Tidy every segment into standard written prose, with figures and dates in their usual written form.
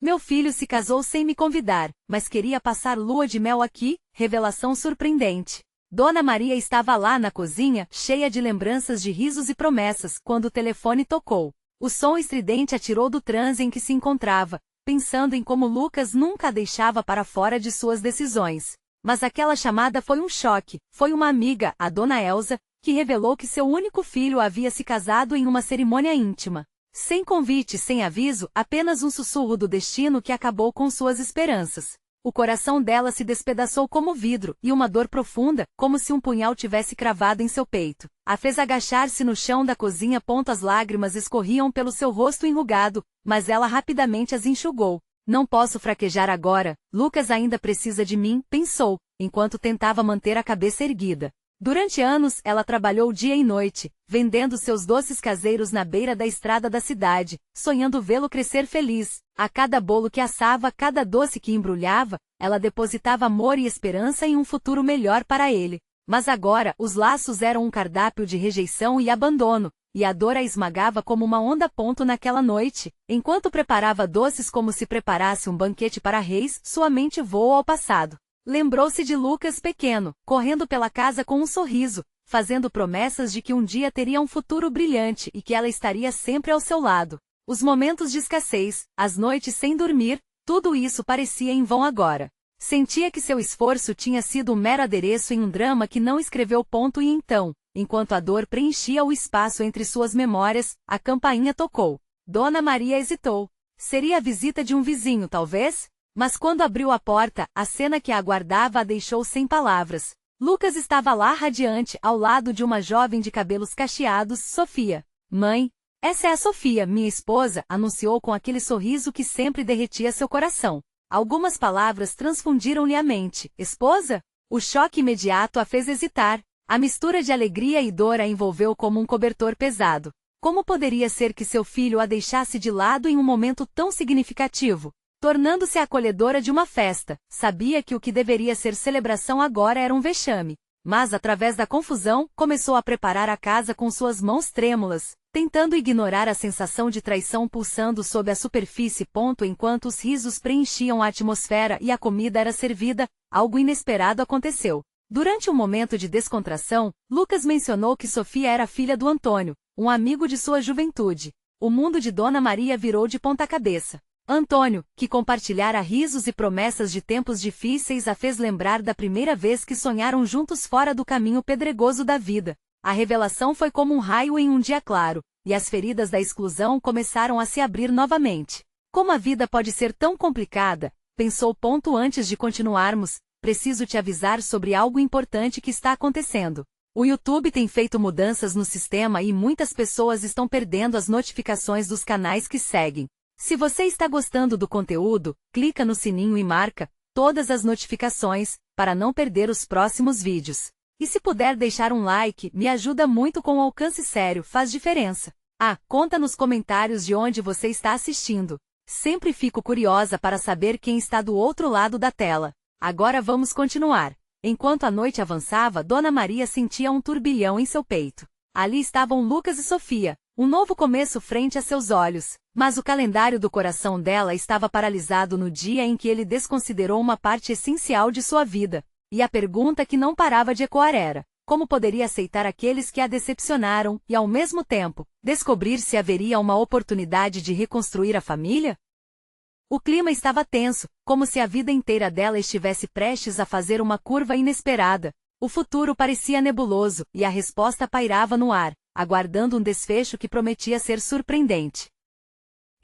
Meu filho se casou sem me convidar, mas queria passar lua de mel aqui, revelação surpreendente. Dona Maria estava lá na cozinha, cheia de lembranças de risos e promessas, quando o telefone tocou. O som estridente atirou do transe em que se encontrava, pensando em como Lucas nunca a deixava para fora de suas decisões. Mas aquela chamada foi um choque. Foi uma amiga, a Dona Elza, que revelou que seu único filho havia se casado em uma cerimônia íntima. Sem convite, sem aviso, apenas um sussurro do destino que acabou com suas esperanças. O coração dela se despedaçou como vidro, e uma dor profunda, como se um punhal tivesse cravado em seu peito, a fez agachar-se no chão da cozinha. As lágrimas escorriam pelo seu rosto enrugado, mas ela rapidamente as enxugou. Não posso fraquejar agora, Lucas ainda precisa de mim, pensou, enquanto tentava manter a cabeça erguida. Durante anos, ela trabalhou dia e noite, vendendo seus doces caseiros na beira da estrada da cidade, sonhando vê-lo crescer feliz. A cada bolo que assava, a cada doce que embrulhava, ela depositava amor e esperança em um futuro melhor para ele. Mas agora, os laços eram um cardápio de rejeição e abandono, e a dor a esmagava como uma onda. Naquela noite, enquanto preparava doces como se preparasse um banquete para reis, sua mente voou ao passado. Lembrou-se de Lucas pequeno, correndo pela casa com um sorriso, fazendo promessas de que um dia teria um futuro brilhante e que ela estaria sempre ao seu lado. Os momentos de escassez, as noites sem dormir, tudo isso parecia em vão agora. Sentia que seu esforço tinha sido um mero adereço em um drama que não escreveu. E então, enquanto a dor preenchia o espaço entre suas memórias, a campainha tocou. Dona Maria hesitou. Seria a visita de um vizinho, talvez? Mas quando abriu a porta, a cena que a aguardava a deixou sem palavras. Lucas estava lá radiante, ao lado de uma jovem de cabelos cacheados, Sofia. Mãe, essa é a Sofia, minha esposa, anunciou com aquele sorriso que sempre derretia seu coração. Algumas palavras transfundiram-lhe a mente. Esposa? O choque imediato a fez hesitar. A mistura de alegria e dor a envolveu como um cobertor pesado. Como poderia ser que seu filho a deixasse de lado em um momento tão significativo? Tornando-se a acolhedora de uma festa, sabia que o que deveria ser celebração agora era um vexame. Mas, através da confusão, começou a preparar a casa com suas mãos trêmulas, tentando ignorar a sensação de traição pulsando sob a superfície. Enquanto os risos preenchiam a atmosfera e a comida era servida, algo inesperado aconteceu. Durante um momento de descontração, Lucas mencionou que Sofia era filha do Antônio, um amigo de sua juventude. O mundo de Dona Maria virou de ponta cabeça. Antônio, que compartilhara risos e promessas de tempos difíceis, a fez lembrar da primeira vez que sonharam juntos fora do caminho pedregoso da vida. A revelação foi como um raio em um dia claro, e as feridas da exclusão começaram a se abrir novamente. Como a vida pode ser tão complicada, pensou. Antes de continuarmos, preciso te avisar sobre algo importante que está acontecendo. O YouTube tem feito mudanças no sistema e muitas pessoas estão perdendo as notificações dos canais que seguem. Se você está gostando do conteúdo, clica no sininho e marca todas as notificações, para não perder os próximos vídeos. E se puder deixar um like, me ajuda muito com o alcance. Sério, faz diferença. Conta nos comentários de onde você está assistindo. Sempre fico curiosa para saber quem está do outro lado da tela. Agora vamos continuar. Enquanto a noite avançava, Dona Maria sentia um turbilhão em seu peito. Ali estavam Lucas e Sofia, um novo começo frente a seus olhos. Mas o calendário do coração dela estava paralisado no dia em que ele desconsiderou uma parte essencial de sua vida. E a pergunta que não parava de ecoar era: como poderia aceitar aqueles que a decepcionaram e, ao mesmo tempo, descobrir se haveria uma oportunidade de reconstruir a família? O clima estava tenso, como se a vida inteira dela estivesse prestes a fazer uma curva inesperada. O futuro parecia nebuloso, e a resposta pairava no ar, aguardando um desfecho que prometia ser surpreendente.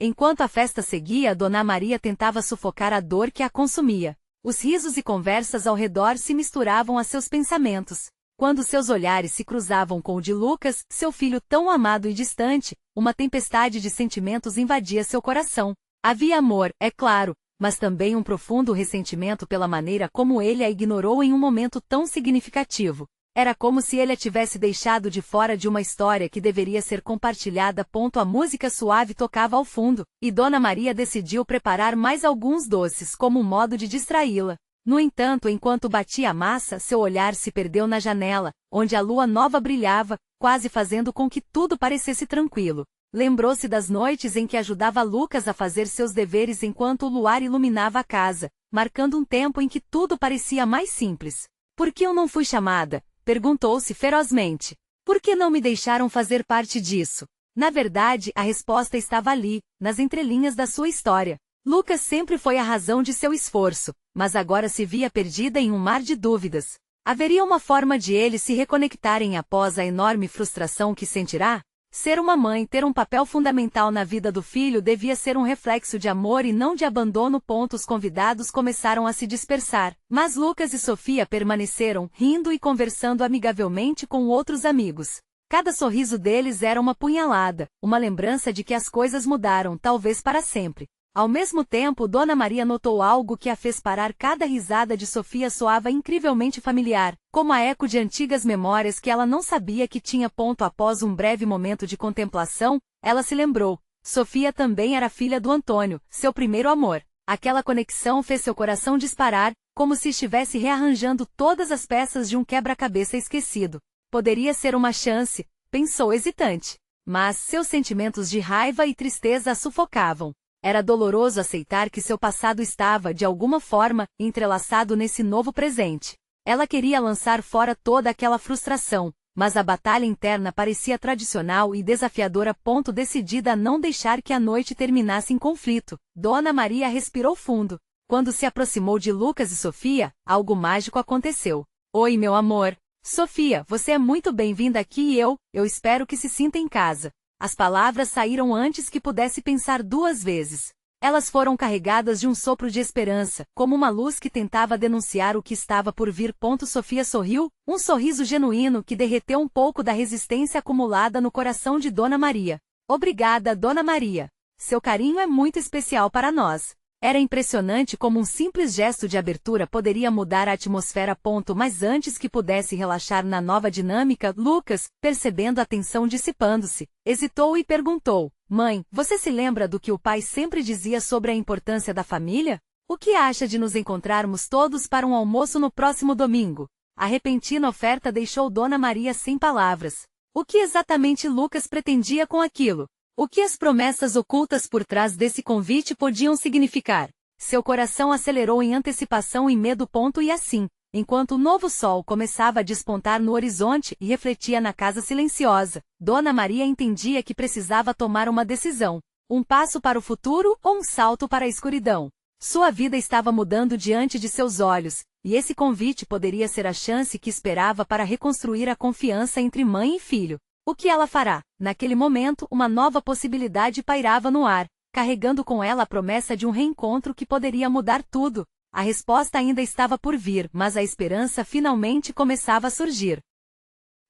Enquanto a festa seguia, Dona Maria tentava sufocar a dor que a consumia. Os risos e conversas ao redor se misturavam a seus pensamentos. Quando seus olhares se cruzavam com o de Lucas, seu filho tão amado e distante, uma tempestade de sentimentos invadia seu coração. Havia amor, é claro, mas também um profundo ressentimento pela maneira como ele a ignorou em um momento tão significativo. Era como se ele a tivesse deixado de fora de uma história que deveria ser compartilhada. A música suave tocava ao fundo, e Dona Maria decidiu preparar mais alguns doces como um modo de distraí-la. No entanto, enquanto batia a massa, seu olhar se perdeu na janela, onde a lua nova brilhava, quase fazendo com que tudo parecesse tranquilo. Lembrou-se das noites em que ajudava Lucas a fazer seus deveres enquanto o luar iluminava a casa, marcando um tempo em que tudo parecia mais simples. Por que eu não fui chamada? Perguntou-se ferozmente. Por que não me deixaram fazer parte disso? Na verdade, a resposta estava ali, nas entrelinhas da sua história. Lucas sempre foi a razão de seu esforço, mas agora se via perdida em um mar de dúvidas. Haveria uma forma de eles se reconectarem após a enorme frustração que sentirá? Ser uma mãe, ter um papel fundamental na vida do filho devia ser um reflexo de amor e não de abandono. Os convidados começaram a se dispersar, mas Lucas e Sofia permaneceram, rindo e conversando amigavelmente com outros amigos. Cada sorriso deles era uma punhalada, uma lembrança de que as coisas mudaram, talvez para sempre. Ao mesmo tempo, Dona Maria notou algo que a fez parar. Cada risada de Sofia soava incrivelmente familiar, como a eco de antigas memórias que ela não sabia que tinha. Após um breve momento de contemplação, ela se lembrou. Sofia também era filha do Antônio, seu primeiro amor. Aquela conexão fez seu coração disparar, como se estivesse rearranjando todas as peças de um quebra-cabeça esquecido. Poderia ser uma chance, pensou hesitante. Mas seus sentimentos de raiva e tristeza a sufocavam. Era doloroso aceitar que seu passado estava, de alguma forma, entrelaçado nesse novo presente. Ela queria lançar fora toda aquela frustração, mas a batalha interna parecia tradicional e desafiadora. Decidida a não deixar que a noite terminasse em conflito, Dona Maria respirou fundo. Quando se aproximou de Lucas e Sofia, algo mágico aconteceu. Oi, meu amor. Sofia, você é muito bem-vinda aqui e eu espero que se sinta em casa. As palavras saíram antes que pudesse pensar duas vezes. Elas foram carregadas de um sopro de esperança, como uma luz que tentava denunciar o que estava por vir. Sofia sorriu, um sorriso genuíno que derreteu um pouco da resistência acumulada no coração de Dona Maria. Obrigada, Dona Maria. Seu carinho é muito especial para nós. Era impressionante como um simples gesto de abertura poderia mudar a atmosfera. Mas antes que pudesse relaxar na nova dinâmica, Lucas, percebendo a tensão dissipando-se, hesitou e perguntou: Mãe, você se lembra do que o pai sempre dizia sobre a importância da família? O que acha de nos encontrarmos todos para um almoço no próximo domingo? A repentina oferta deixou Dona Maria sem palavras. O que exatamente Lucas pretendia com aquilo? O que as promessas ocultas por trás desse convite podiam significar? Seu coração acelerou em antecipação e medo. E assim, enquanto o novo sol começava a despontar no horizonte e refletia na casa silenciosa, Dona Maria entendia que precisava tomar uma decisão. Um passo para o futuro ou um salto para a escuridão? Sua vida estava mudando diante de seus olhos, e esse convite poderia ser a chance que esperava para reconstruir a confiança entre mãe e filho. O que ela fará? Naquele momento, uma nova possibilidade pairava no ar, carregando com ela a promessa de um reencontro que poderia mudar tudo. A resposta ainda estava por vir, mas a esperança finalmente começava a surgir.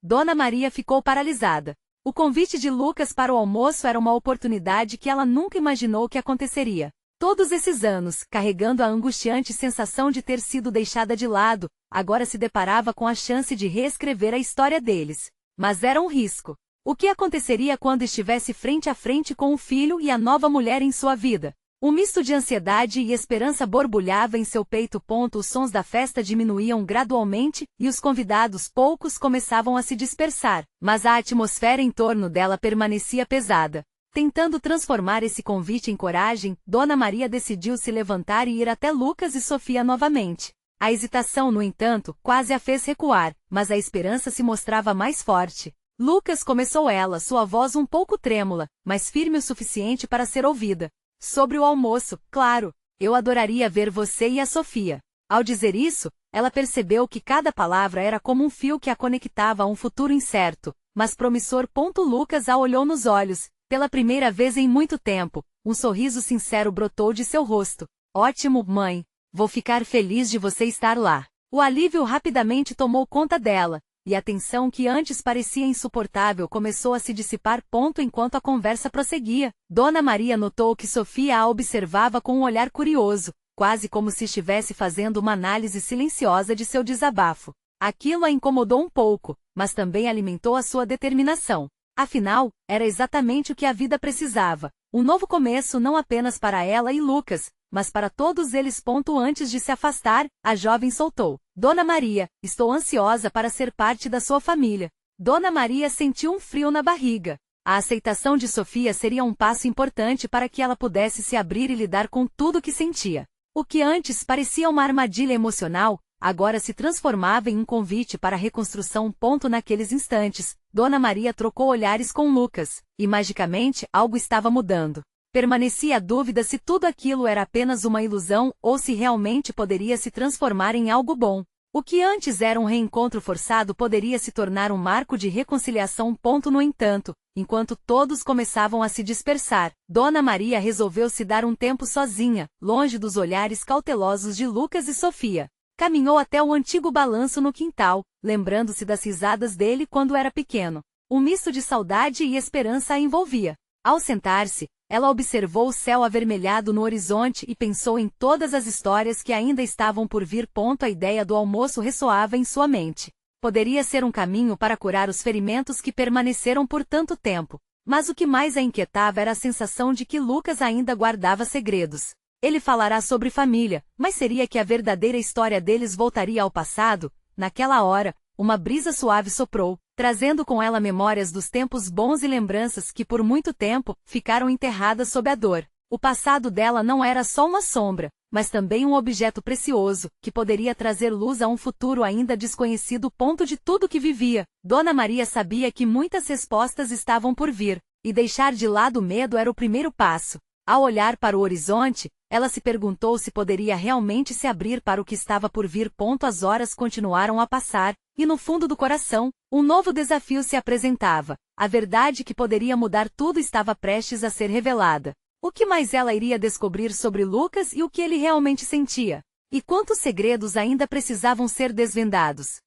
Dona Maria ficou paralisada. O convite de Lucas para o almoço era uma oportunidade que ela nunca imaginou que aconteceria. Todos esses anos, carregando a angustiante sensação de ter sido deixada de lado, agora se deparava com a chance de reescrever a história deles. Mas era um risco. O que aconteceria quando estivesse frente a frente com o filho e a nova mulher em sua vida? Um misto de ansiedade e esperança borbulhava em seu peito. Os sons da festa diminuíam gradualmente, e os convidados poucos começavam a se dispersar, mas a atmosfera em torno dela permanecia pesada. Tentando transformar esse convite em coragem, Dona Maria decidiu se levantar e ir até Lucas e Sofia novamente. A hesitação, no entanto, quase a fez recuar, mas a esperança se mostrava mais forte. Lucas, começou ela, sua voz um pouco trêmula, mas firme o suficiente para ser ouvida. Sobre o almoço, claro, eu adoraria ver você e a Sofia. Ao dizer isso, ela percebeu que cada palavra era como um fio que a conectava a um futuro incerto, mas promissor. Lucas a olhou nos olhos. Pela primeira vez em muito tempo, um sorriso sincero brotou de seu rosto. Ótimo, mãe. Vou ficar feliz de você estar lá. O alívio rapidamente tomou conta dela, e a tensão que antes parecia insuportável começou a se dissipar. Enquanto a conversa prosseguia, Dona Maria notou que Sofia a observava com um olhar curioso, quase como se estivesse fazendo uma análise silenciosa de seu desabafo. Aquilo a incomodou um pouco, mas também alimentou a sua determinação. Afinal, era exatamente o que a vida precisava. Um novo começo não apenas para ela e Lucas, mas para todos eles. Antes de se afastar, a jovem soltou: Dona Maria, estou ansiosa para ser parte da sua família. Dona Maria sentiu um frio na barriga. A aceitação de Sofia seria um passo importante para que ela pudesse se abrir e lidar com tudo que sentia. O que antes parecia uma armadilha emocional, agora se transformava em um convite para a reconstrução. Naqueles instantes, Dona Maria trocou olhares com Lucas, e magicamente algo estava mudando. Permanecia a dúvida se tudo aquilo era apenas uma ilusão ou se realmente poderia se transformar em algo bom. O que antes era um reencontro forçado poderia se tornar um marco de reconciliação. No entanto, enquanto todos começavam a se dispersar, Dona Maria resolveu se dar um tempo sozinha, longe dos olhares cautelosos de Lucas e Sofia. Caminhou até o antigo balanço no quintal, lembrando-se das risadas dele quando era pequeno. Um misto de saudade e esperança a envolvia. Ao sentar-se, ela observou o céu avermelhado no horizonte e pensou em todas as histórias que ainda estavam por vir. A ideia do almoço ressoava em sua mente. Poderia ser um caminho para curar os ferimentos que permaneceram por tanto tempo. Mas o que mais a inquietava era a sensação de que Lucas ainda guardava segredos. Ele falará sobre família, mas seria que a verdadeira história deles voltaria ao passado? Naquela hora, uma brisa suave soprou, trazendo com ela memórias dos tempos bons e lembranças que por muito tempo ficaram enterradas sob a dor. O passado dela não era só uma sombra, mas também um objeto precioso, que poderia trazer luz a um futuro ainda desconhecido. De tudo que vivia, Dona Maria sabia que muitas respostas estavam por vir, e deixar de lado o medo era o primeiro passo. Ao olhar para o horizonte, ela se perguntou se poderia realmente se abrir para o que estava por vir. As horas continuaram a passar, e no fundo do coração, um novo desafio se apresentava. A verdade que poderia mudar tudo estava prestes a ser revelada. O que mais ela iria descobrir sobre Lucas e o que ele realmente sentia? E quantos segredos ainda precisavam ser desvendados?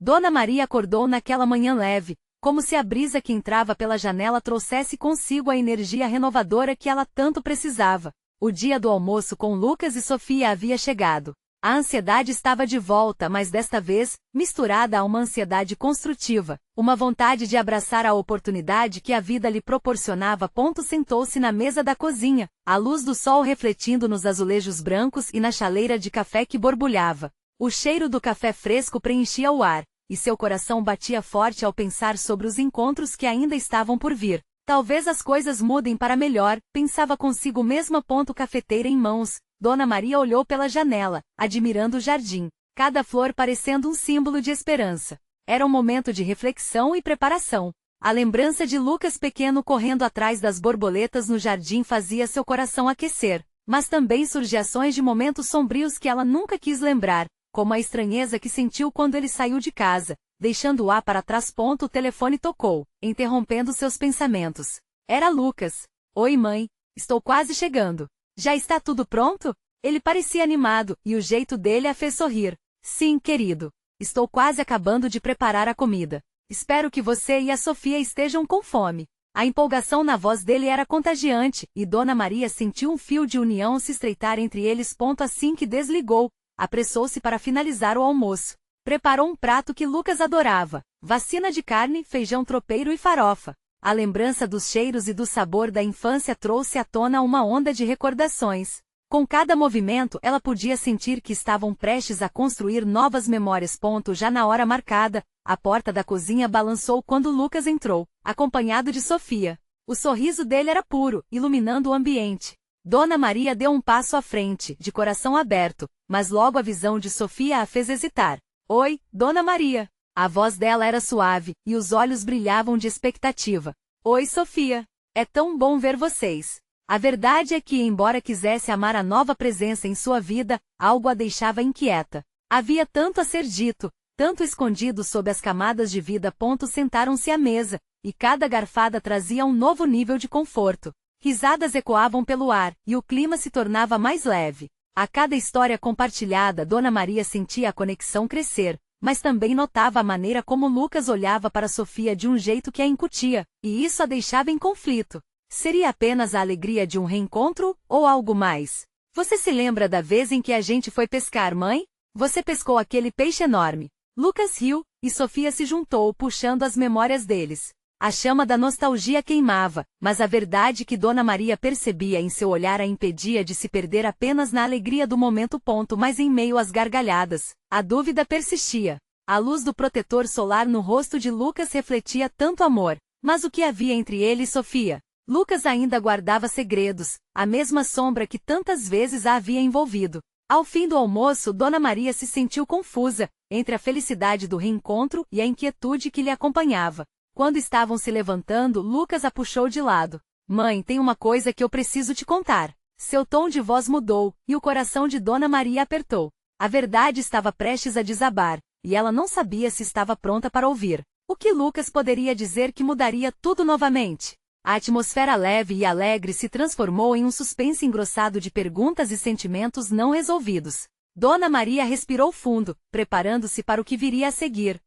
Dona Maria acordou naquela manhã leve, como se a brisa que entrava pela janela trouxesse consigo a energia renovadora que ela tanto precisava. O dia do almoço com Lucas e Sofia havia chegado. A ansiedade estava de volta, mas desta vez, misturada a uma ansiedade construtiva, uma vontade de abraçar a oportunidade que a vida lhe proporcionava. Sentou-se na mesa da cozinha, a luz do sol refletindo nos azulejos brancos e na chaleira de café que borbulhava. O cheiro do café fresco preenchia o ar, e seu coração batia forte ao pensar sobre os encontros que ainda estavam por vir. Talvez as coisas mudem para melhor, pensava consigo mesma. Cafeteira em mãos, Dona Maria olhou pela janela, admirando o jardim, cada flor parecendo um símbolo de esperança. Era um momento de reflexão e preparação. A lembrança de Lucas pequeno correndo atrás das borboletas no jardim fazia seu coração aquecer, mas também surgições de momentos sombrios que ela nunca quis lembrar, como a estranheza que sentiu quando ele saiu de casa, deixando-a para trás. O telefone tocou, interrompendo seus pensamentos. Era Lucas. Oi, mãe, estou quase chegando. Já está tudo pronto? Ele parecia animado, e o jeito dele a fez sorrir. Sim, querido. Estou quase acabando de preparar a comida. Espero que você e a Sofia estejam com fome. A empolgação na voz dele era contagiante, e Dona Maria sentiu um fio de união se estreitar entre eles. Assim que desligou, apressou-se para finalizar o almoço. Preparou um prato que Lucas adorava: vacina de carne, feijão tropeiro e farofa. A lembrança dos cheiros e do sabor da infância trouxe à tona uma onda de recordações. Com cada movimento ela podia sentir que estavam prestes a construir novas memórias. Já na hora marcada, a porta da cozinha balançou quando Lucas entrou, acompanhado de Sofia. O sorriso dele era puro, iluminando o ambiente. Dona Maria deu um passo à frente, de coração aberto, mas logo a visão de Sofia a fez hesitar. Oi, Dona Maria. A voz dela era suave, e os olhos brilhavam de expectativa. Oi, Sofia. É tão bom ver vocês. A verdade é que, embora quisesse amar a nova presença em sua vida, algo a deixava inquieta. Havia tanto a ser dito, tanto escondido sob as camadas de vida. Sentaram-se à mesa, e cada garfada trazia um novo nível de conforto. Risadas ecoavam pelo ar, e o clima se tornava mais leve. A cada história compartilhada, Dona Maria sentia a conexão crescer, mas também notava a maneira como Lucas olhava para Sofia de um jeito que a incutia, e isso a deixava em conflito. Seria apenas a alegria de um reencontro, ou algo mais? Você se lembra da vez em que a gente foi pescar, mãe? Você pescou aquele peixe enorme. Lucas riu, e Sofia se juntou, puxando as memórias deles. A chama da nostalgia queimava, mas a verdade que Dona Maria percebia em seu olhar a impedia de se perder apenas na alegria do momento. Mas em meio às gargalhadas, a dúvida persistia. A luz do protetor solar no rosto de Lucas refletia tanto amor, Mas o que havia entre ele e Sofia? Lucas ainda guardava segredos, a mesma sombra que tantas vezes a havia envolvido. Ao fim do almoço, Dona Maria se sentiu confusa, entre a felicidade do reencontro e a inquietude que lhe acompanhava. Quando estavam se levantando, Lucas a puxou de lado. Mãe, tem uma coisa que eu preciso te contar. Seu tom de voz mudou, e o coração de Dona Maria apertou. A verdade estava prestes a desabar, e ela não sabia se estava pronta para ouvir. O que Lucas poderia dizer que mudaria tudo novamente? A atmosfera leve e alegre se transformou em um suspense engrossado de perguntas e sentimentos não resolvidos. Dona Maria respirou fundo, preparando-se para o que viria a seguir.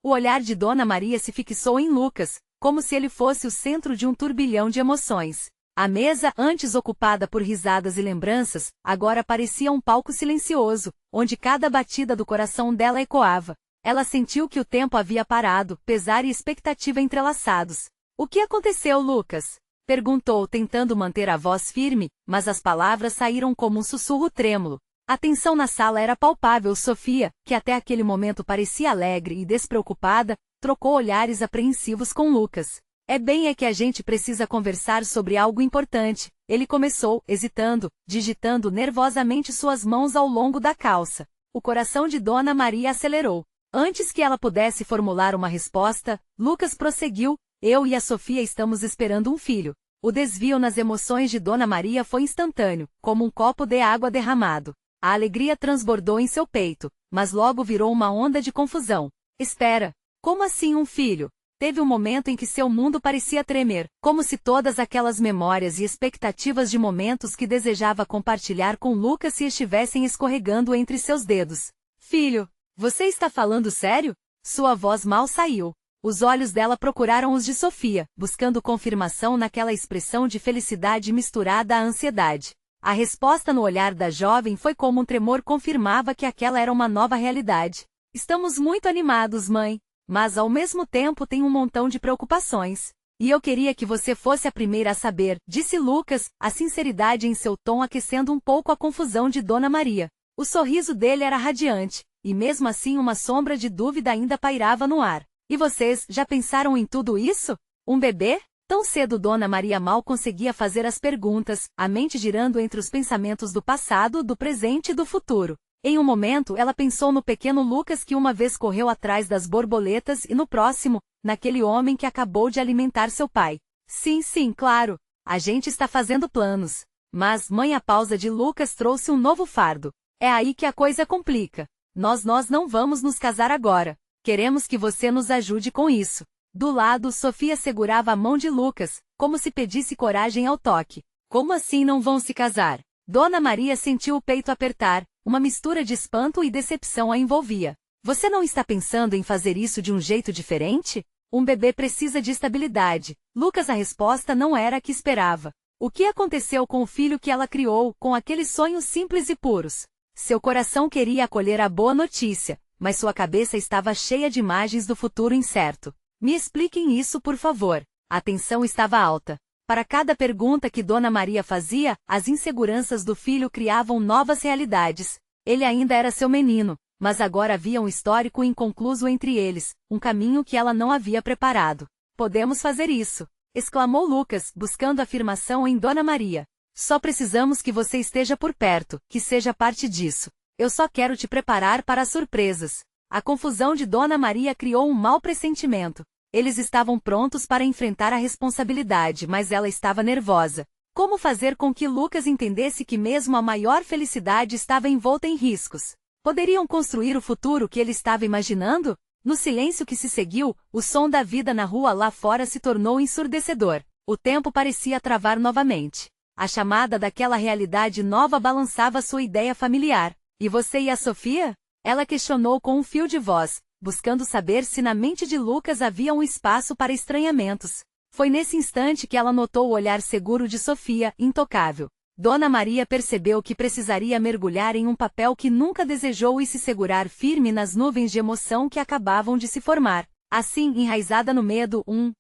O olhar de Dona Maria se fixou em Lucas, como se ele fosse o centro de um turbilhão de emoções. A mesa, antes ocupada por risadas e lembranças, agora parecia um palco silencioso, onde cada batida do coração dela ecoava. Ela sentiu que o tempo havia parado, pesar e expectativa entrelaçados. O que aconteceu, Lucas? Perguntou, tentando manter a voz firme, mas as palavras saíram como um sussurro trêmulo. A tensão na sala era palpável. Sofia, que até aquele momento parecia alegre e despreocupada, trocou olhares apreensivos com Lucas. É que a gente precisa conversar sobre algo importante. Ele começou, hesitando, digitando nervosamente suas mãos ao longo da calça. O coração de Dona Maria acelerou. Antes que ela pudesse formular uma resposta, Lucas prosseguiu. Eu e a Sofia estamos esperando um filho. O desvio nas emoções de Dona Maria foi instantâneo, como um copo de água derramado. A alegria transbordou em seu peito, mas logo virou uma onda de confusão. Espera, como assim um filho? Teve um momento em que seu mundo parecia tremer, como se todas aquelas memórias e expectativas de momentos que desejava compartilhar com Lucas se estivessem escorregando entre seus dedos. Filho, você está falando sério? Sua voz mal saiu. Os olhos dela procuraram os de Sofia, buscando confirmação naquela expressão de felicidade misturada à ansiedade. A resposta no olhar da jovem foi como um tremor, confirmava que aquela era uma nova realidade. Estamos muito animados, mãe, mas ao mesmo tempo tem um montão de preocupações. E eu queria que você fosse a primeira a saber, disse Lucas, a sinceridade em seu tom aquecendo um pouco a confusão de Dona Maria. O sorriso dele era radiante, e mesmo assim uma sombra de dúvida ainda pairava no ar. E vocês, já pensaram em tudo isso? Um bebê? Tão cedo Dona Maria mal conseguia fazer as perguntas, a mente girando entre os pensamentos do passado, do presente e do futuro. Em um momento ela pensou no pequeno Lucas que uma vez correu atrás das borboletas e no próximo, naquele homem que acabou de alimentar seu pai. Sim, claro. A gente está fazendo planos. Mas, mãe, a pausa de Lucas trouxe um novo fardo. É aí que a coisa complica. Nós não vamos nos casar agora. Queremos que você nos ajude com isso. Do lado, Sofia segurava a mão de Lucas, como se pedisse coragem ao toque. Como assim não vão se casar? Dona Maria sentiu o peito apertar, uma mistura de espanto e decepção a envolvia. Você não está pensando em fazer isso de um jeito diferente? Um bebê precisa de estabilidade. Lucas, a resposta não era a que esperava. O que aconteceu com o filho que ela criou, com aqueles sonhos simples e puros? Seu coração queria acolher a boa notícia, mas sua cabeça estava cheia de imagens do futuro incerto. Me expliquem isso, por favor. A tensão estava alta. Para cada pergunta que Dona Maria fazia, as inseguranças do filho criavam novas realidades. Ele ainda era seu menino, mas agora havia um histórico inconcluso entre eles, um caminho que ela não havia preparado. Podemos fazer isso, exclamou Lucas, buscando afirmação em Dona Maria. Só precisamos que você esteja por perto, que seja parte disso. Eu só quero te preparar para as surpresas. A confusão de Dona Maria criou um mau pressentimento. Eles estavam prontos para enfrentar a responsabilidade, mas ela estava nervosa. Como fazer com que Lucas entendesse que mesmo a maior felicidade estava envolta em riscos? Poderiam construir o futuro que ele estava imaginando? No silêncio que se seguiu, o som da vida na rua lá fora se tornou ensurdecedor. O tempo parecia travar novamente. A chamada daquela realidade nova balançava sua ideia familiar. E você e a Sofia? Ela questionou com um fio de voz, buscando saber se na mente de Lucas havia um espaço para estranhamentos. Foi nesse instante que ela notou o olhar seguro de Sofia, intocável. Dona Maria percebeu que precisaria mergulhar em um papel que nunca desejou e se segurar firme nas nuvens de emoção que acabavam de se formar. Assim, enraizada no medo, um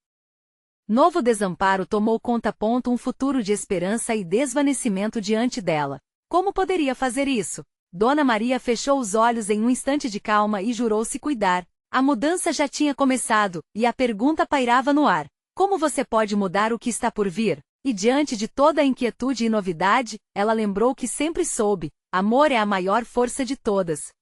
novo desamparo tomou conta. Um futuro de esperança e desvanecimento diante dela. Como poderia fazer isso? Dona Maria fechou os olhos em um instante de calma e jurou se cuidar. A mudança já tinha começado, e a pergunta pairava no ar. Como você pode mudar o que está por vir? E diante de toda a inquietude e novidade, ela lembrou que sempre soube: amor é a maior força de todas.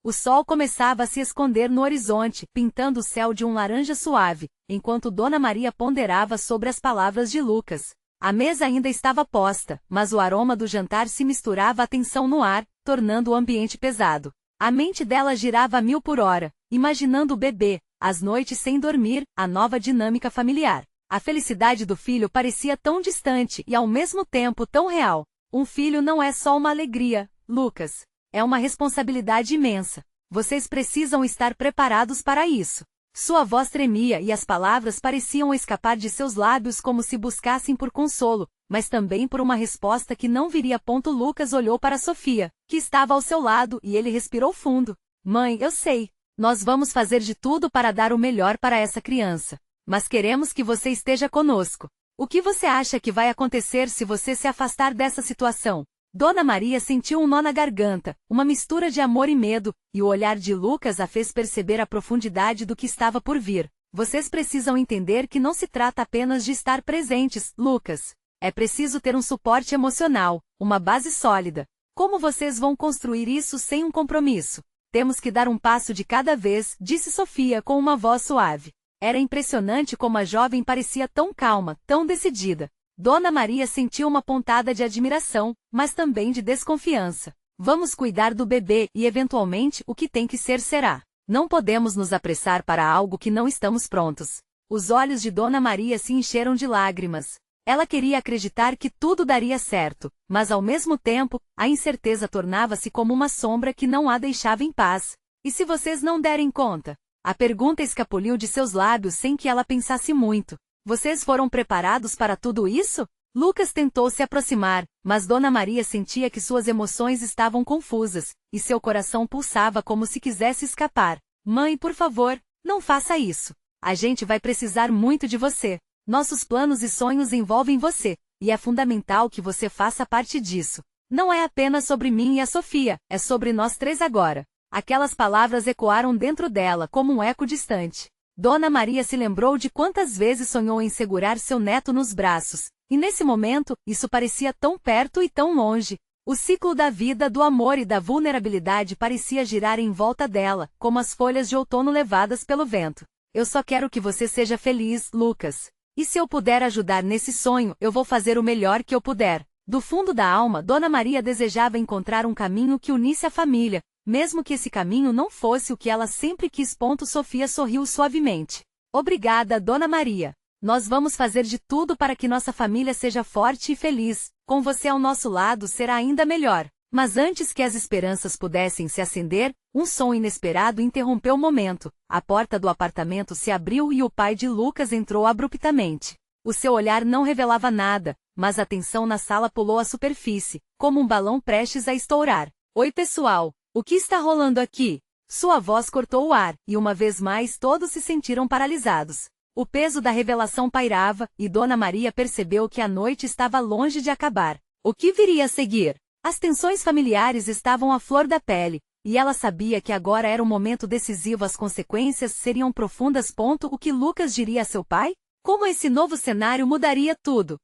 O sol começava a se esconder no horizonte, pintando o céu de um laranja suave, enquanto Dona Maria ponderava sobre as palavras de Lucas. A mesa ainda estava posta, mas o aroma do jantar se misturava à tensão no ar, tornando o ambiente pesado. A mente dela girava a 1000 por hora, imaginando o bebê, as noites sem dormir, a nova dinâmica familiar. A felicidade do filho parecia tão distante e ao mesmo tempo tão real. Um filho não é só uma alegria, Lucas. É uma responsabilidade imensa. Vocês precisam estar preparados para isso. Sua voz tremia e as palavras pareciam escapar de seus lábios como se buscassem por consolo, mas também por uma resposta que não viria. Lucas olhou para Sofia, que estava ao seu lado, e ele respirou fundo. Mãe, eu sei. Nós vamos fazer de tudo para dar o melhor para essa criança. Mas queremos que você esteja conosco. O que você acha que vai acontecer se você se afastar dessa situação? Dona Maria sentiu um nó na garganta, uma mistura de amor e medo, e o olhar de Lucas a fez perceber a profundidade do que estava por vir. Vocês precisam entender que não se trata apenas de estar presentes, Lucas. É preciso ter um suporte emocional, uma base sólida. Como vocês vão construir isso sem um compromisso? Temos que dar um passo de cada vez, disse Sofia com uma voz suave. Era impressionante como a jovem parecia tão calma, tão decidida. Dona Maria sentiu uma pontada de admiração, mas também de desconfiança. Vamos cuidar do bebê e, eventualmente, o que tem que ser será. Não podemos nos apressar para algo que não estamos prontos. Os olhos de Dona Maria se encheram de lágrimas. Ela queria acreditar que tudo daria certo, mas ao mesmo tempo, a incerteza tornava-se como uma sombra que não a deixava em paz. E se vocês não derem conta? A pergunta escapuliu de seus lábios sem que ela pensasse muito. Vocês foram preparados para tudo isso? Lucas tentou se aproximar, mas Dona Maria sentia que suas emoções estavam confusas, e seu coração pulsava como se quisesse escapar. Mãe, por favor, não faça isso. A gente vai precisar muito de você. Nossos planos e sonhos envolvem você, e é fundamental que você faça parte disso. Não é apenas sobre mim e a Sofia, é sobre nós três agora. Aquelas palavras ecoaram dentro dela como um eco distante. Dona Maria se lembrou de quantas vezes sonhou em segurar seu neto nos braços, e nesse momento, isso parecia tão perto e tão longe. O ciclo da vida, do amor e da vulnerabilidade parecia girar em volta dela, como as folhas de outono levadas pelo vento. Eu só quero que você seja feliz, Lucas. E se eu puder ajudar nesse sonho, eu vou fazer o melhor que eu puder. Do fundo da alma, Dona Maria desejava encontrar um caminho que unisse a família, mesmo que esse caminho não fosse o que ela sempre quis. Sofia sorriu suavemente. Obrigada, Dona Maria. Nós vamos fazer de tudo para que nossa família seja forte e feliz. Com você ao nosso lado será ainda melhor. Mas antes que as esperanças pudessem se acender, um som inesperado interrompeu o momento. A porta do apartamento se abriu e o pai de Lucas entrou abruptamente. O seu olhar não revelava nada, mas a tensão na sala pulou à superfície, como um balão prestes a estourar. Oi, pessoal. O que está rolando aqui? Sua voz cortou o ar, e uma vez mais todos se sentiram paralisados. O peso da revelação pairava, e Dona Maria percebeu que a noite estava longe de acabar. O que viria a seguir? As tensões familiares estavam à flor da pele, e ela sabia que agora era um momento decisivo. As consequências seriam profundas. O que Lucas diria a seu pai? Como esse novo cenário mudaria tudo?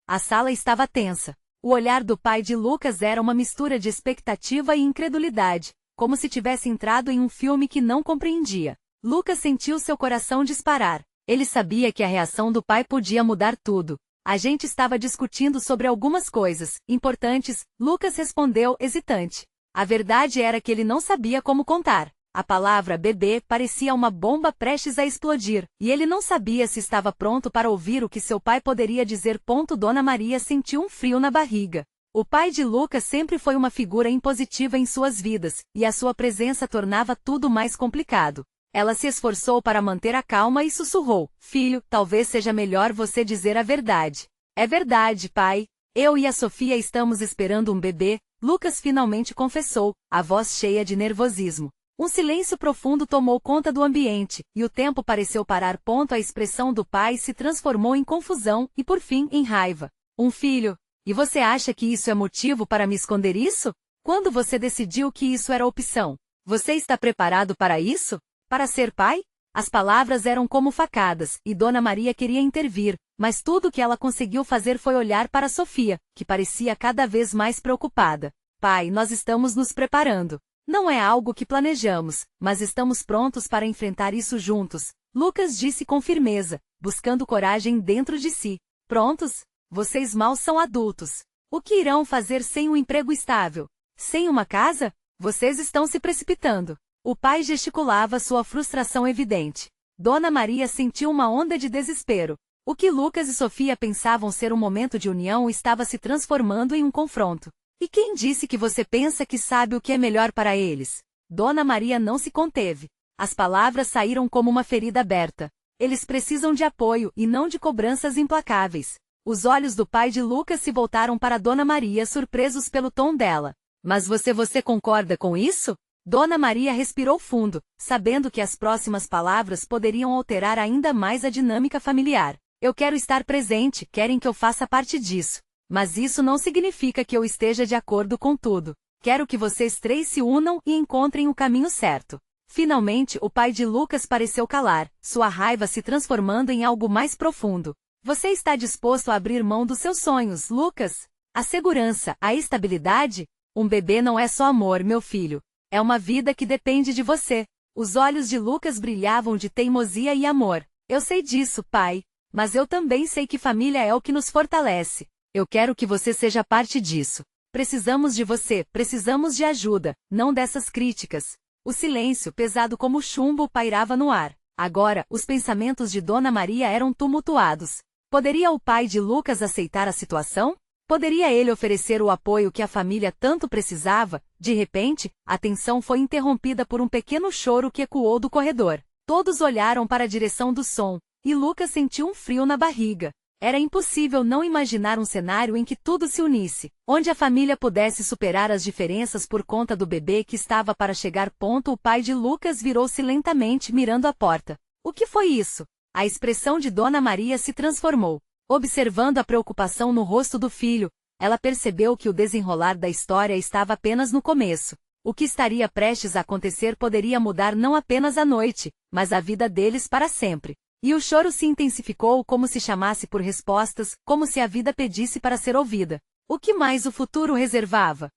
A sala estava tensa. O olhar do pai de Lucas era uma mistura de expectativa e incredulidade, como se tivesse entrado em um filme que não compreendia. Lucas sentiu seu coração disparar. Ele sabia que a reação do pai podia mudar tudo. A gente estava discutindo sobre algumas coisas importantes, Lucas respondeu, hesitante. A verdade era que ele não sabia como contar. A palavra bebê parecia uma bomba prestes a explodir, e ele não sabia se estava pronto para ouvir o que seu pai poderia dizer. Dona Maria sentiu um frio na barriga. O pai de Lucas sempre foi uma figura impositiva em suas vidas, e a sua presença tornava tudo mais complicado. Ela se esforçou para manter a calma e sussurrou: Filho, talvez seja melhor você dizer a verdade. É verdade, pai. Eu e a Sofia estamos esperando um bebê, Lucas finalmente confessou, a voz cheia de nervosismo. Um silêncio profundo tomou conta do ambiente, e o tempo pareceu parar. A expressão do pai se transformou em confusão e, por fim, em raiva. Um filho? E você acha que isso é motivo para me esconder isso? Quando você decidiu que isso era opção? Você está preparado para isso? Para ser pai? As palavras eram como facadas, e Dona Maria queria intervir, mas tudo o que ela conseguiu fazer foi olhar para Sofia, que parecia cada vez mais preocupada. Pai, nós estamos nos preparando. Não é algo que planejamos, mas estamos prontos para enfrentar isso juntos, Lucas disse com firmeza, buscando coragem dentro de si. Prontos? Vocês mal são adultos. O que irão fazer sem um emprego estável? Sem uma casa? Vocês estão se precipitando. O pai gesticulava, sua frustração evidente. Dona Maria sentiu uma onda de desespero. O que Lucas e Sofia pensavam ser um momento de união estava se transformando em um confronto. E quem disse que você pensa que sabe o que é melhor para eles? Dona Maria não se conteve. As palavras saíram como uma ferida aberta. Eles precisam de apoio e não de cobranças implacáveis. Os olhos do pai de Lucas se voltaram para Dona Maria, surpresos pelo tom dela. Mas você concorda com isso? Dona Maria respirou fundo, sabendo que as próximas palavras poderiam alterar ainda mais a dinâmica familiar. Eu quero estar presente, querem que eu faça parte disso. Mas isso não significa que eu esteja de acordo com tudo. Quero que vocês três se unam e encontrem o caminho certo. Finalmente, o pai de Lucas pareceu calar, sua raiva se transformando em algo mais profundo. Você está disposto a abrir mão dos seus sonhos, Lucas? A segurança, a estabilidade? Um bebê não é só amor, meu filho. É uma vida que depende de você. Os olhos de Lucas brilhavam de teimosia e amor. Eu sei disso, pai. Mas eu também sei que família é o que nos fortalece. Eu quero que você seja parte disso. Precisamos de você, precisamos de ajuda, não dessas críticas. O silêncio, pesado como chumbo, pairava no ar. Agora, os pensamentos de Dona Maria eram tumultuados. Poderia o pai de Lucas aceitar a situação? Poderia ele oferecer o apoio que a família tanto precisava? De repente, a tensão foi interrompida por um pequeno choro que ecoou do corredor. Todos olharam para a direção do som, e Lucas sentiu um frio na barriga. Era impossível não imaginar um cenário em que tudo se unisse, onde a família pudesse superar as diferenças por conta do bebê que estava para chegar. O pai de Lucas virou-se lentamente, mirando a porta. O que foi isso? A expressão de Dona Maria se transformou. Observando a preocupação no rosto do filho, ela percebeu que o desenrolar da história estava apenas no começo. O que estaria prestes a acontecer poderia mudar não apenas a noite, mas a vida deles para sempre. E o choro se intensificou, como se chamasse por respostas, como se a vida pedisse para ser ouvida. O que mais o futuro reservava?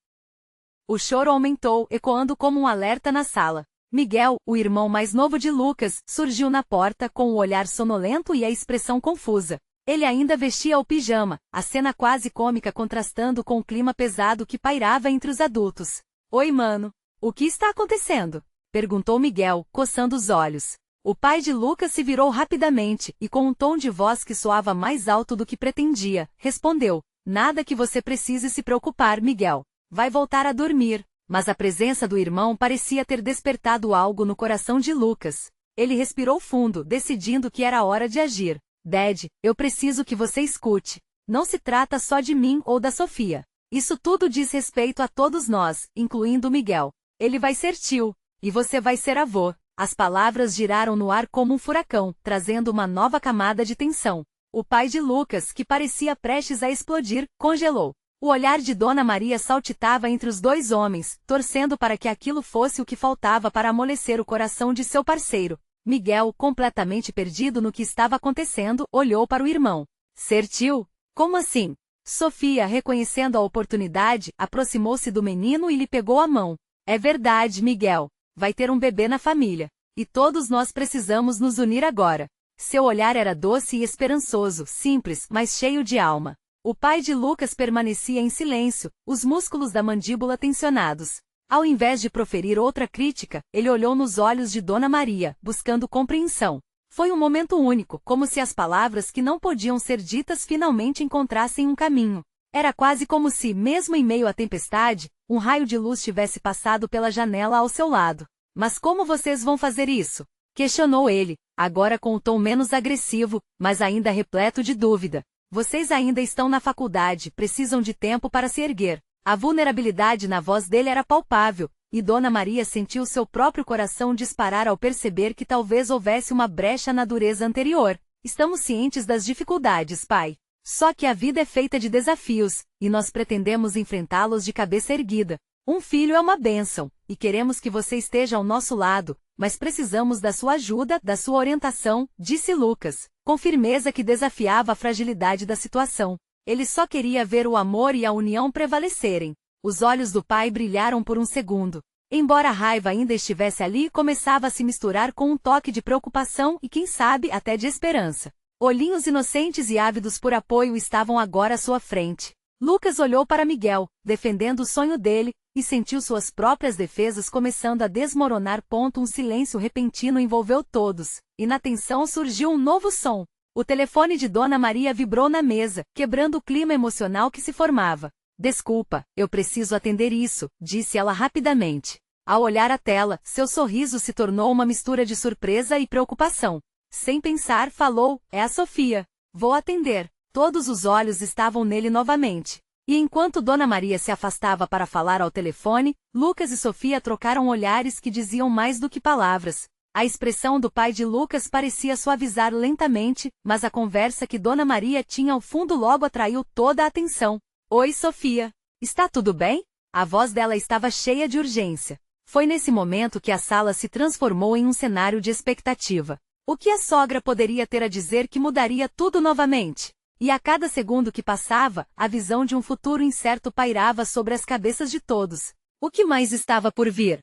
O choro aumentou, ecoando como um alerta na sala. Miguel, o irmão mais novo de Lucas, surgiu na porta com o olhar sonolento e a expressão confusa. Ele ainda vestia o pijama, a cena quase cômica contrastando com o clima pesado que pairava entre os adultos. Oi, mano. O que está acontecendo? Perguntou Miguel, coçando os olhos. O pai de Lucas se virou rapidamente, e com um tom de voz que soava mais alto do que pretendia, respondeu. Nada que você precise se preocupar, Miguel. Vai voltar a dormir. Mas a presença do irmão parecia ter despertado algo no coração de Lucas. Ele respirou fundo, decidindo que era hora de agir. Dad, eu preciso que você escute. Não se trata só de mim ou da Sofia. Isso tudo diz respeito a todos nós, incluindo Miguel. Ele vai ser tio, e você vai ser avô. As palavras giraram no ar como um furacão, trazendo uma nova camada de tensão. O pai de Lucas, que parecia prestes a explodir, congelou. O olhar de Dona Maria saltitava entre os dois homens, torcendo para que aquilo fosse o que faltava para amolecer o coração de seu parceiro. Miguel, completamente perdido no que estava acontecendo, olhou para o irmão. Ser tio? Como assim? Sofia, reconhecendo a oportunidade, aproximou-se do menino e lhe pegou a mão. É verdade, Miguel. Vai ter um bebê na família. E todos nós precisamos nos unir agora. Seu olhar era doce e esperançoso, simples, mas cheio de alma. O pai de Lucas permanecia em silêncio, os músculos da mandíbula tensionados. Ao invés de proferir outra crítica, ele olhou nos olhos de Dona Maria, buscando compreensão. Foi um momento único, como se as palavras que não podiam ser ditas finalmente encontrassem um caminho. Era quase como se, mesmo em meio à tempestade, um raio de luz tivesse passado pela janela ao seu lado. Mas como vocês vão fazer isso? Questionou ele, agora com o tom menos agressivo, mas ainda repleto de dúvida. Vocês ainda estão na faculdade, precisam de tempo para se erguer. A vulnerabilidade na voz dele era palpável, e Dona Maria sentiu seu próprio coração disparar ao perceber que talvez houvesse uma brecha na dureza anterior. Estamos cientes das dificuldades, pai. Só que a vida é feita de desafios, e nós pretendemos enfrentá-los de cabeça erguida. Um filho é uma bênção, e queremos que você esteja ao nosso lado, mas precisamos da sua ajuda, da sua orientação, disse Lucas, com firmeza que desafiava a fragilidade da situação. Ele só queria ver o amor e a união prevalecerem. Os olhos do pai brilharam por um segundo. Embora a raiva ainda estivesse ali, começava a se misturar com um toque de preocupação e, quem sabe, até de esperança. Olhinhos inocentes e ávidos por apoio estavam agora à sua frente. Lucas olhou para Miguel, defendendo o sonho dele, e sentiu suas próprias defesas começando a desmoronar. Um silêncio repentino envolveu todos, e na tensão surgiu um novo som. O telefone de Dona Maria vibrou na mesa, quebrando o clima emocional que se formava. Desculpa, eu preciso atender isso, disse ela rapidamente. Ao olhar a tela, seu sorriso se tornou uma mistura de surpresa e preocupação. Sem pensar, falou, é a Sofia. Vou atender. Todos os olhos estavam nele novamente. E enquanto Dona Maria se afastava para falar ao telefone, Lucas e Sofia trocaram olhares que diziam mais do que palavras. A expressão do pai de Lucas parecia suavizar lentamente, mas a conversa que Dona Maria tinha ao fundo logo atraiu toda a atenção. Oi, Sofia. Está tudo bem? A voz dela estava cheia de urgência. Foi nesse momento que a sala se transformou em um cenário de expectativa. O que a sogra poderia ter a dizer que mudaria tudo novamente? E a cada segundo que passava, a visão de um futuro incerto pairava sobre as cabeças de todos. O que mais estava por vir?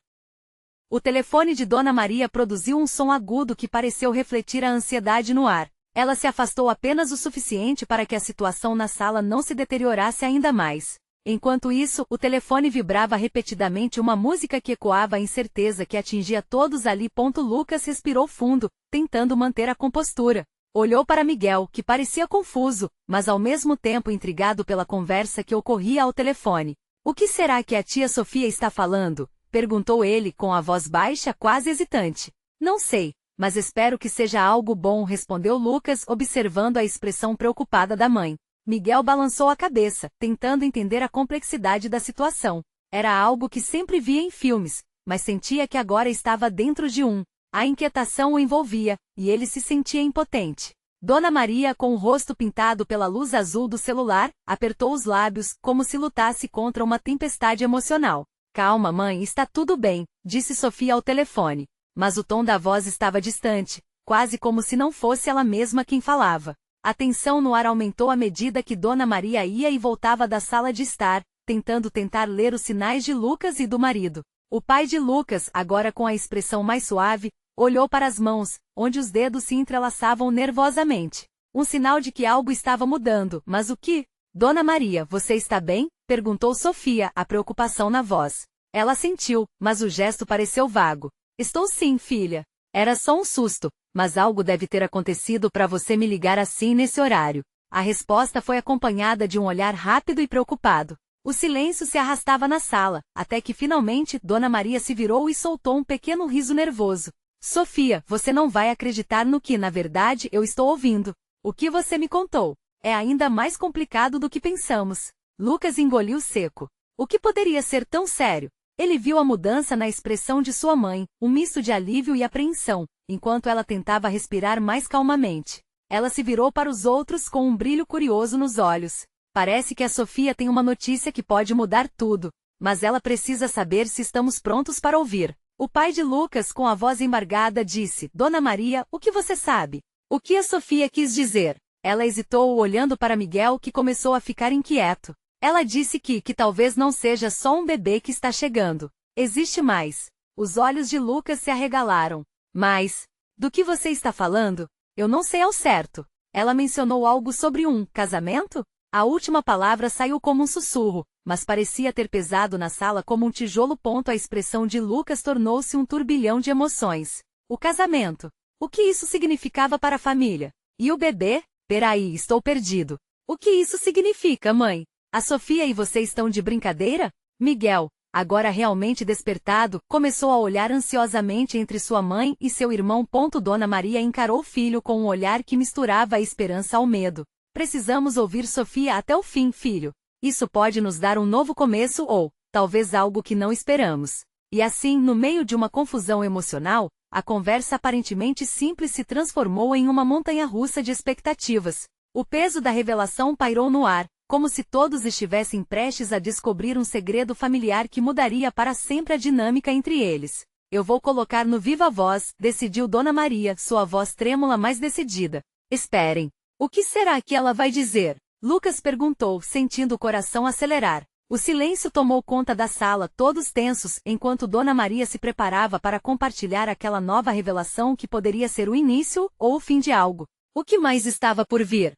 O telefone de Dona Maria produziu um som agudo que pareceu refletir a ansiedade no ar. Ela se afastou apenas o suficiente para que a situação na sala não se deteriorasse ainda mais. Enquanto isso, o telefone vibrava repetidamente uma música que ecoava a incerteza que atingia todos ali. Lucas respirou fundo, tentando manter a compostura. Olhou para Miguel, que parecia confuso, mas ao mesmo tempo intrigado pela conversa que ocorria ao telefone. O que será que a tia Sofia está falando? Perguntou ele com a voz baixa, quase hesitante. Não sei, mas espero que seja algo bom, respondeu Lucas, observando a expressão preocupada da mãe. Miguel balançou a cabeça, tentando entender a complexidade da situação. Era algo que sempre via em filmes, mas sentia que agora estava dentro de um. A inquietação o envolvia, e ele se sentia impotente. Dona Maria, com o rosto pintado pela luz azul do celular, apertou os lábios, como se lutasse contra uma tempestade emocional. Calma, mãe, está tudo bem, disse Sofia ao telefone. Mas o tom da voz estava distante, quase como se não fosse ela mesma quem falava. A tensão no ar aumentou à medida que Dona Maria ia e voltava da sala de estar, tentando ler os sinais de Lucas e do marido. O pai de Lucas, agora com a expressão mais suave, olhou para as mãos, onde os dedos se entrelaçavam nervosamente. Um sinal de que algo estava mudando, mas o que? Dona Maria, você está bem? Perguntou Sofia, a preocupação na voz. Ela sentiu, mas o gesto pareceu vago. Estou sim, filha. Era só um susto, mas algo deve ter acontecido para você me ligar assim nesse horário. A resposta foi acompanhada de um olhar rápido e preocupado. O silêncio se arrastava na sala, até que finalmente Dona Maria se virou e soltou um pequeno riso nervoso. Sofia, você não vai acreditar no que, na verdade, eu estou ouvindo. O que você me contou é ainda mais complicado do que pensamos. Lucas engoliu seco. O que poderia ser tão sério? Ele viu a mudança na expressão de sua mãe, um misto de alívio e apreensão, enquanto ela tentava respirar mais calmamente. Ela se virou para os outros com um brilho curioso nos olhos. Parece que a Sofia tem uma notícia que pode mudar tudo, mas ela precisa saber se estamos prontos para ouvir. O pai de Lucas, com a voz embargada, disse, Dona Maria, o que você sabe? O que a Sofia quis dizer? Ela hesitou olhando para Miguel, que começou a ficar inquieto. Ela disse que talvez não seja só um bebê que está chegando. Existe mais. Os olhos de Lucas se arregalaram. Mas, do que você está falando? Eu não sei ao certo. Ela mencionou algo sobre um casamento? A última palavra saiu como um sussurro, mas parecia ter pesado na sala como um tijolo. A expressão de Lucas tornou-se um turbilhão de emoções. O casamento. O que isso significava para a família? E o bebê? Peraí, estou perdido. O que isso significa, mãe? A Sofia e você estão de brincadeira? Miguel, agora realmente despertado, começou a olhar ansiosamente entre sua mãe e seu irmão. Dona Maria encarou o filho com um olhar que misturava a esperança ao medo. Precisamos ouvir Sofia até o fim, filho. Isso pode nos dar um novo começo ou, talvez algo que não esperamos. E assim, no meio de uma confusão emocional, a conversa aparentemente simples se transformou em uma montanha-russa de expectativas. O peso da revelação pairou no ar, como se todos estivessem prestes a descobrir um segredo familiar que mudaria para sempre a dinâmica entre eles. eu vou colocar no Viva Voz, decidiu Dona Maria, sua voz trêmula mais decidida. Esperem. O que será que ela vai dizer? Lucas perguntou, sentindo o coração acelerar. O silêncio tomou conta da sala, todos tensos, enquanto Dona Maria se preparava para compartilhar aquela nova revelação que poderia ser o início ou o fim de algo. O que mais estava por vir?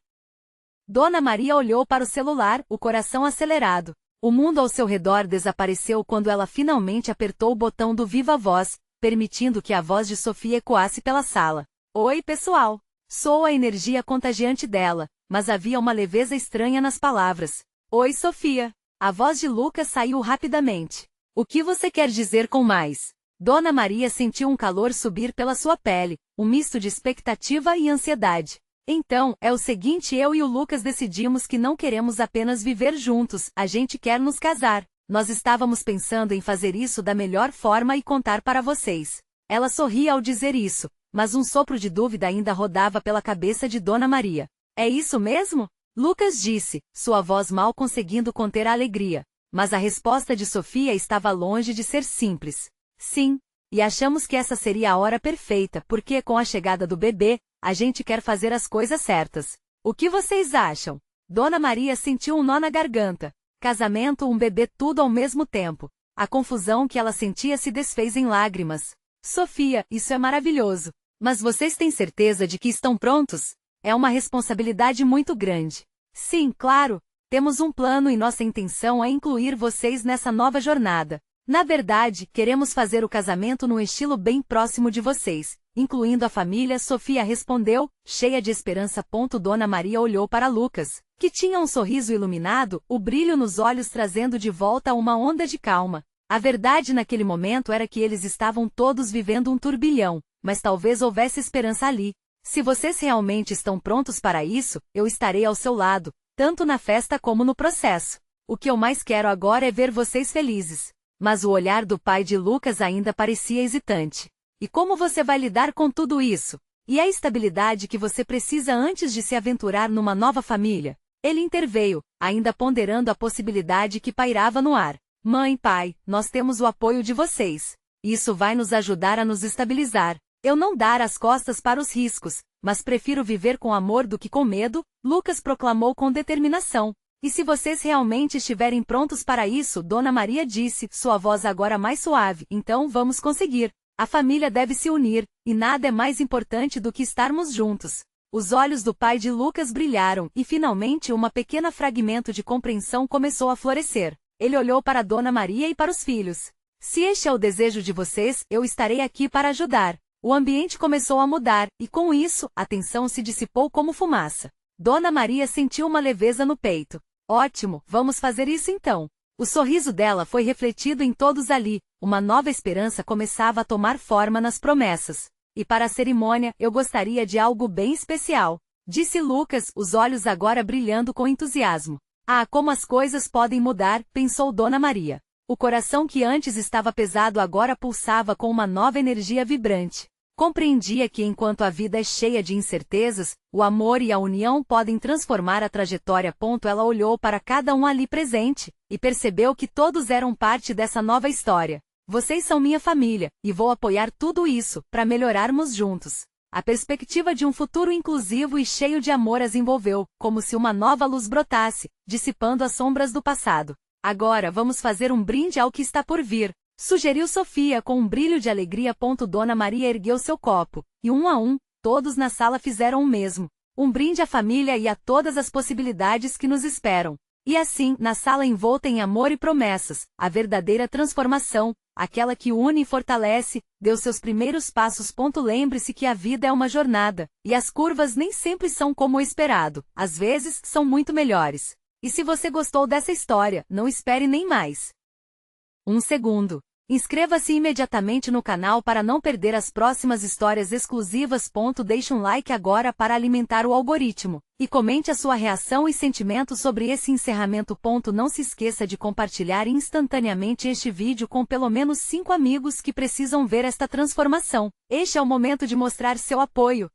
Dona Maria olhou para o celular, o coração acelerado. O mundo ao seu redor desapareceu quando ela finalmente apertou o botão do Viva Voz, permitindo que a voz de Sofia ecoasse pela sala. Oi, pessoal! Soou a energia contagiante dela, mas havia uma leveza estranha nas palavras. Oi, Sofia! A voz de Lucas saiu rapidamente. O que você quer dizer com mais? Dona Maria sentiu um calor subir pela sua pele, um misto de expectativa e ansiedade. Então, é o seguinte, eu e o Lucas decidimos que não queremos apenas viver juntos, a gente quer nos casar. Nós estávamos pensando em fazer isso da melhor forma e contar para vocês. Ela sorria ao dizer isso, mas um sopro de dúvida ainda rodava pela cabeça de Dona Maria. É isso mesmo? Lucas disse, sua voz mal conseguindo conter a alegria. Mas a resposta de Sofia estava longe de ser simples. Sim, e achamos que essa seria a hora perfeita, porque com a chegada do bebê, a gente quer fazer as coisas certas. O que vocês acham? Dona Maria sentiu um nó na garganta. Casamento, um bebê, tudo ao mesmo tempo. A confusão que ela sentia se desfez em lágrimas. Sofia, isso é maravilhoso. Mas vocês têm certeza de que estão prontos? É uma responsabilidade muito grande. Sim, claro. Temos um plano e nossa intenção é incluir vocês nessa nova jornada. Na verdade, queremos fazer o casamento num estilo bem próximo de vocês, incluindo a família, Sofia respondeu, cheia de esperança. Dona Maria olhou para Lucas, que tinha um sorriso iluminado, o brilho nos olhos trazendo de volta uma onda de calma. A verdade naquele momento era que eles estavam todos vivendo um turbilhão, mas talvez houvesse esperança ali. Se vocês realmente estão prontos para isso, eu estarei ao seu lado, tanto na festa como no processo. O que eu mais quero agora é ver vocês felizes. Mas o olhar do pai de Lucas ainda parecia hesitante. E como você vai lidar com tudo isso? E a estabilidade que você precisa antes de se aventurar numa nova família? Ele interveio, ainda ponderando a possibilidade que pairava no ar. Mãe, pai, nós temos o apoio de vocês. Isso vai nos ajudar a nos estabilizar. Eu não dar as costas para os riscos, mas prefiro viver com amor do que com medo, Lucas proclamou com determinação. E se vocês realmente estiverem prontos para isso, Dona Maria disse, sua voz agora mais suave, então vamos conseguir. A família deve se unir, e nada é mais importante do que estarmos juntos. Os olhos do pai de Lucas brilharam, e finalmente uma pequena fragmento de compreensão começou a florescer. Ele olhou para Dona Maria e para os filhos. Se este é o desejo de vocês, eu estarei aqui para ajudar. O ambiente começou a mudar, e com isso, a tensão se dissipou como fumaça. Dona Maria sentiu uma leveza no peito. Ótimo, vamos fazer isso então. O sorriso dela foi refletido em todos ali, uma nova esperança começava a tomar forma nas promessas. E para a cerimônia, eu gostaria de algo bem especial, disse Lucas, os olhos agora brilhando com entusiasmo. Ah, como as coisas podem mudar, pensou Dona Maria. O coração que antes estava pesado agora pulsava com uma nova energia vibrante. Compreendia que enquanto a vida é cheia de incertezas, o amor e a união podem transformar a trajetória. Ela olhou para cada um ali presente, e percebeu que todos eram parte dessa nova história. Vocês são minha família, e vou apoiar tudo isso, para melhorarmos juntos. A perspectiva de um futuro inclusivo e cheio de amor as envolveu, como se uma nova luz brotasse, dissipando as sombras do passado. Agora vamos fazer um brinde ao que está por vir, sugeriu Sofia com um brilho de alegria. Dona Maria ergueu seu copo, e um a um, todos na sala fizeram o mesmo. Um brinde à família e a todas as possibilidades que nos esperam. E assim, na sala envolta em amor e promessas, a verdadeira transformação, aquela que une e fortalece, deu seus primeiros passos. Lembre-se que a vida é uma jornada, e as curvas nem sempre são como o esperado, às vezes são muito melhores. E se você gostou dessa história, não espere nem mais um segundo. Inscreva-se imediatamente no canal para não perder as próximas histórias exclusivas. Deixe um like agora para alimentar o algoritmo, e comente a sua reação e sentimento sobre esse encerramento. Não se esqueça de compartilhar instantaneamente este vídeo com pelo menos 5 amigos que precisam ver esta transformação. Este é o momento de mostrar seu apoio.